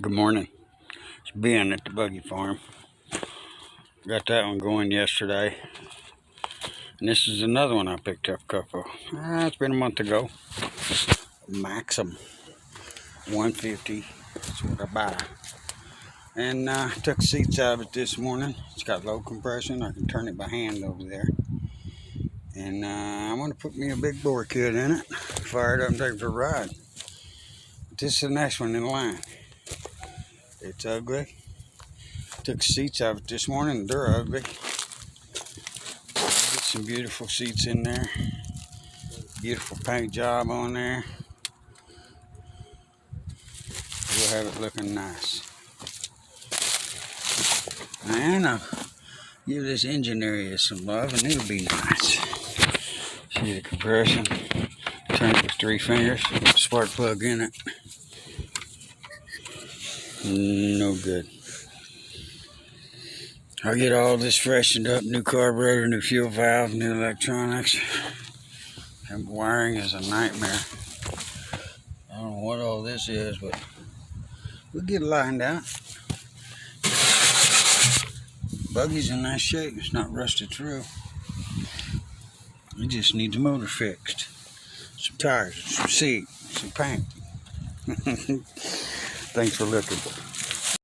Good morning. It's Ben at the Buggy farm. Got that one going yesterday. And this is another one I picked up a couple. It's been a month ago. MAXXAM 150. That's what I buy. And took seats out of it this morning. It's got low compression. I can turn it by hand over there. And I'm going to put me a big bore kit in it. Fire it up and take it for a ride. This is the next one in line. It's ugly. Took seats out of it this morning. They're ugly. Get some beautiful seats in there. Beautiful paint job on there. We'll have it looking nice. And I'll give this engine area some love and it'll be nice. See the compression. Turn it with 3 fingers. Spark plug in it. No good. I'll get all this freshened up. New carburetor, new fuel valve, new electronics. And wiring is a nightmare. I don't know what all this is, but we'll get it lined out. Buggy's in nice shape. It's not rusted through. It just needs the motor fixed. Some tires, some seat, some paint. Thanks for looking.